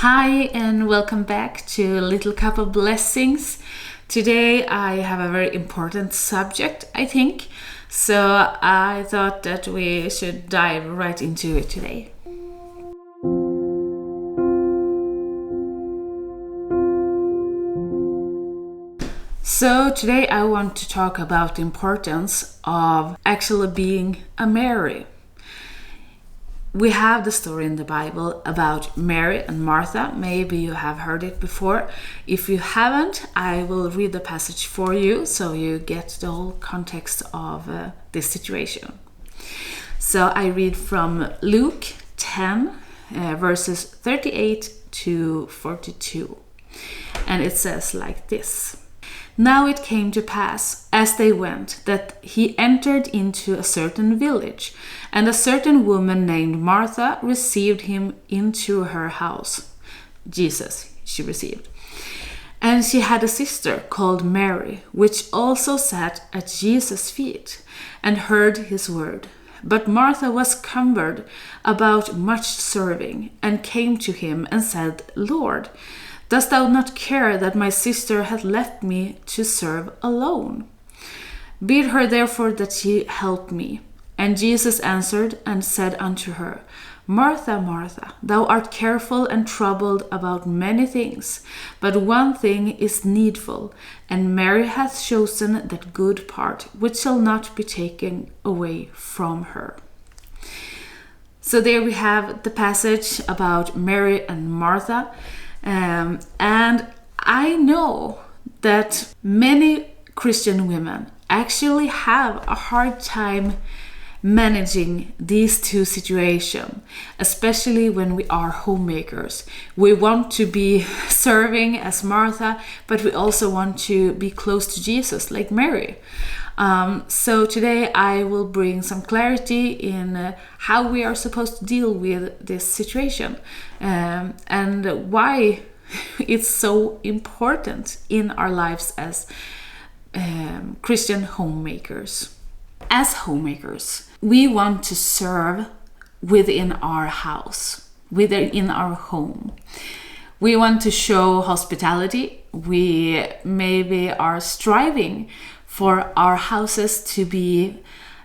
Hi and welcome back to Little Cup of Blessings. Today I have a very important subject, I think. So I thought that we should dive right into it today. So today I want to talk about the importance of actually being a Mary. We have the story in the Bible about Mary and Martha. Maybe you have heard it before. If you haven't, I will read the passage for you so you get the whole context of this situation. So I read from Luke 10, verses 38 to 42. And it says like this. Now it came to pass, as they went, that he entered into a certain village, and a certain woman named Martha received him into her house. Jesus, she received. And she had a sister called Mary, which also sat at Jesus' feet, and heard his word. But Martha was cumbered about much serving, and came to him and said, Lord, dost thou not care that my sister hath left me to serve alone? Bid her therefore that she help me. And Jesus answered and said unto her, Martha, Martha, thou art careful and troubled about many things, but one thing is needful, and Mary hath chosen that good part, which shall not be taken away from her. So there we have the passage about Mary and Martha. And I know that many Christian women actually have a hard time managing these two situations, especially when we are homemakers. We want to be serving as Martha, but we also want to be close to Jesus like Mary. So today I will bring some clarity in how we are supposed to deal with this situation and why it's so important in our lives as Christian homemakers. As homemakers, we want to serve within our house, within our home. We want to show hospitality. We maybe are striving for our houses to be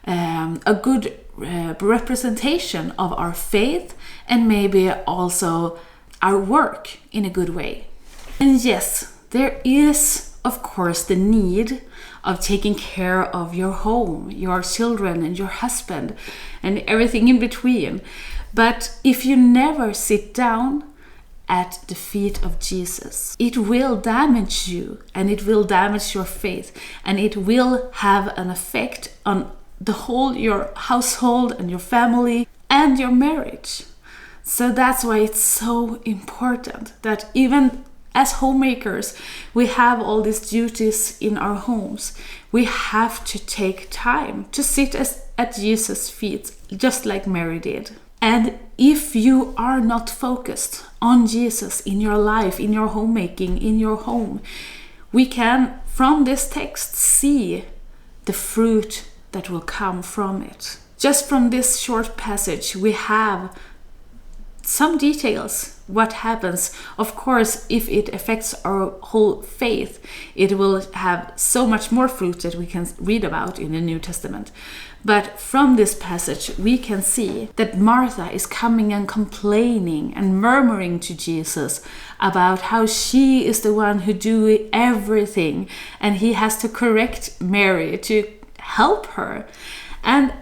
a good representation of our faith and maybe also our work in a good way. And yes, there is, of course, the need of taking care of your home, your children and your husband and everything in between. But if you never sit down at the feet of Jesus, it will damage you and it will damage your faith and it will have an effect on the whole your household and your family and your marriage. So that's why it's so important that even as homemakers, we have all these duties in our homes. We have to take time to sit at Jesus' feet, just like Mary did. And if you are not focused on Jesus in your life, in your homemaking, in your home, we can, from this text, see the fruit that will come from it. Just from this short passage, we have some details what happens. Of course, if it affects our whole faith, it will have so much more fruit that we can read about in the New Testament. But from this passage, we can see that Martha is coming and complaining and murmuring to Jesus about how she is the one who do everything, and he has to correct Mary to help her. And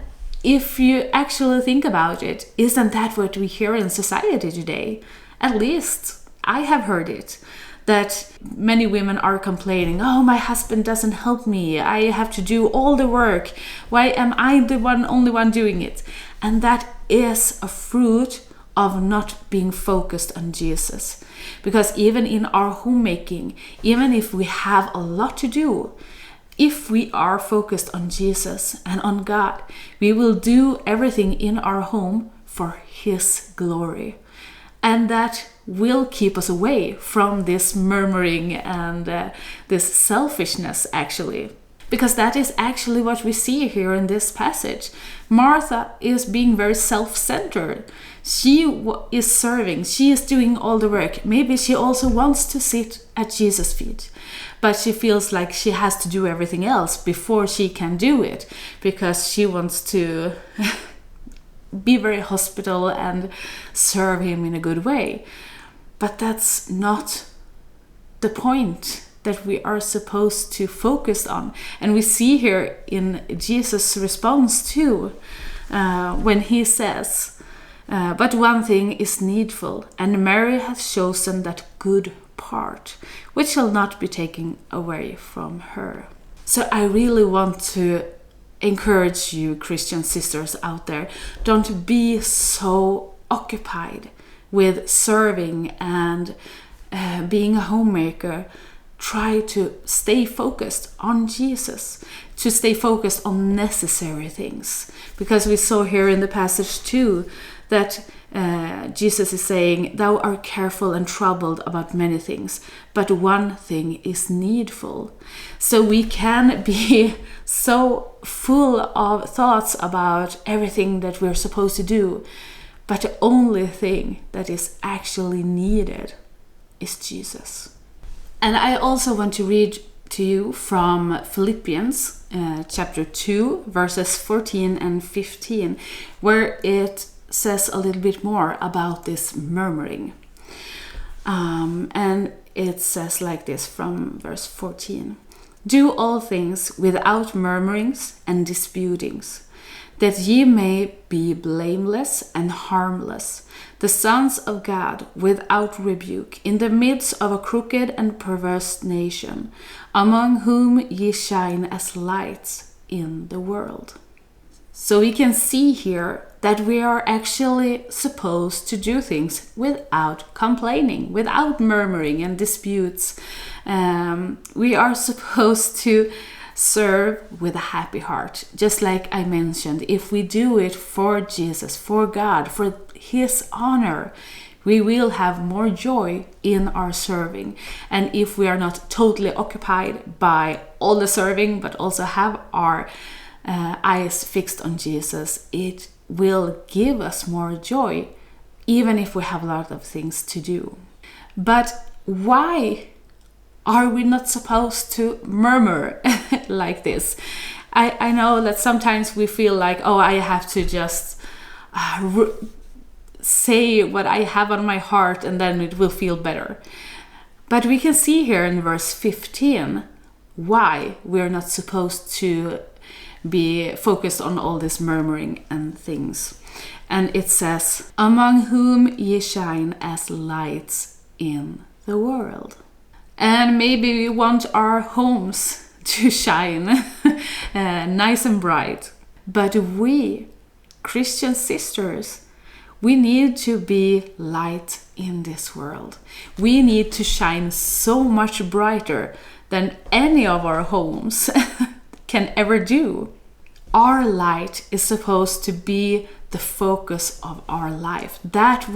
if you actually think about it, isn't that what we hear in society today? At least I have heard it, that many women are complaining, oh, my husband doesn't help me, I have to do all the work, why am I the only one doing it? And that is a fruit of not being focused on Jesus. Because even in our homemaking, even if we have a lot to do, if we are focused on Jesus and on God, we will do everything in our home for His glory. And that will keep us away from this murmuring and this selfishness, actually. Because that is actually what we see here in this passage. Martha is being very self-centered. She is serving, she is doing all the work. Maybe she also wants to sit at Jesus' feet, but she feels like she has to do everything else before she can do it, because she wants to be very hospitable and serve him in a good way. But that's not the point that we are supposed to focus on. And we see here in Jesus' response too, when he says, but one thing is needful, and Mary hath chosen that good part, which shall not be taken away from her. So I really want to encourage you, Christian sisters out there, don't be so occupied with serving and being a homemaker. Try to stay focused on Jesus, to stay focused on necessary things. Because we saw here in the passage too that Jesus is saying, thou art careful and troubled about many things, but one thing is needful. So we can be so full of thoughts about everything that we're supposed to do, but the only thing that is actually needed is Jesus. And I also want to read to you from Philippians chapter 2, verses 14 and 15, where it says a little bit more about this murmuring. And it says like this from verse 14. Do all things without murmurings and disputings, that ye may be blameless and harmless, the sons of God without rebuke, in the midst of a crooked and perverse nation, among whom ye shine as lights in the world. So we can see here that we are actually supposed to do things without complaining, without murmuring and disputes. We are supposed to serve with a happy heart. Just like I mentioned, if we do it for Jesus, for God, for his honor, we will have more joy in our serving. And if we are not totally occupied by all the serving, but also have our eyes fixed on Jesus, it will give us more joy, even if we have a lot of things to do. But why are we not supposed to murmur like this? I know that sometimes we feel like, oh, I have to just say what I have on my heart and then it will feel better. But we can see here in verse 15 why we're not supposed to be focused on all this murmuring and things. And it says, among whom ye shine as lights in the world. And maybe we want our homes to shine nice and bright. But we, Christian sisters, we need to be light in this world. We need to shine so much brighter than any of our homes can ever do. Our light is supposed to be the focus of our life. That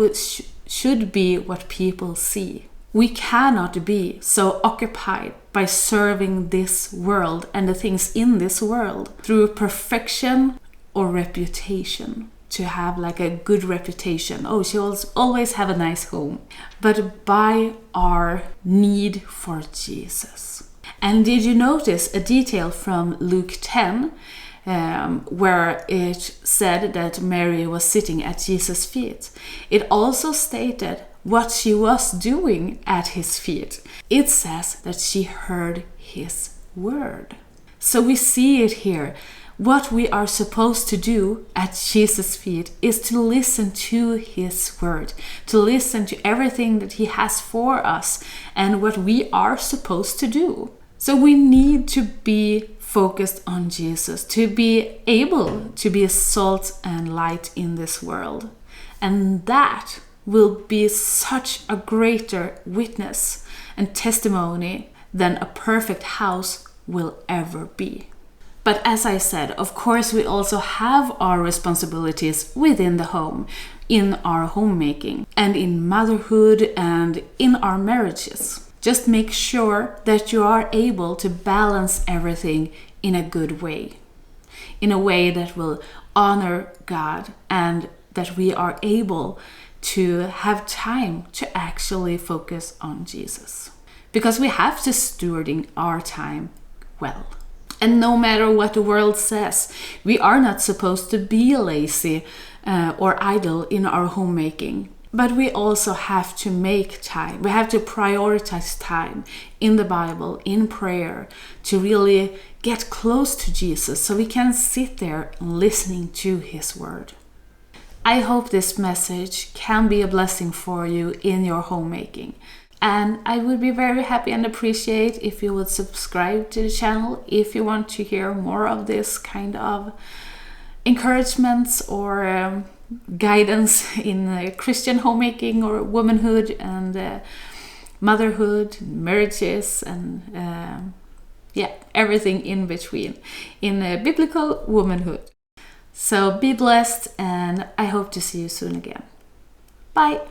should be what people see. We cannot be so occupied by serving this world and the things in this world through perfection or reputation, to have like a good reputation. Oh, she'll always have a nice home. But by our need for Jesus. And did you notice a detail from Luke 10 where it said that Mary was sitting at Jesus' feet? It also stated what she was doing at his feet. It says that she heard his word. So we see it here. What we are supposed to do at Jesus' feet is to listen to his word, to listen to everything that he has for us and what we are supposed to do. So we need to be focused on Jesus, to be able to be a salt and light in this world. And that will be such a greater witness and testimony than a perfect house will ever be. But as I said, of course, we also have our responsibilities within the home, in our homemaking, and in motherhood, and in our marriages. Just make sure that you are able to balance everything in a good way, in a way that will honor God, and that we are able to have time to actually focus on Jesus. Because we have to stewarding our time well. And no matter what the world says, we are not supposed to be lazy or idle in our homemaking. But we also have to make time. We have to prioritize time in the Bible, in prayer, to really get close to Jesus so we can sit there listening to His word. I hope this message can be a blessing for you in your homemaking. And I would be very happy and appreciate if you would subscribe to the channel if you want to hear more of this kind of encouragements or guidance in Christian homemaking or womanhood and motherhood, marriages, and everything in between in biblical womanhood. So be blessed, and I hope to see you soon again. Bye!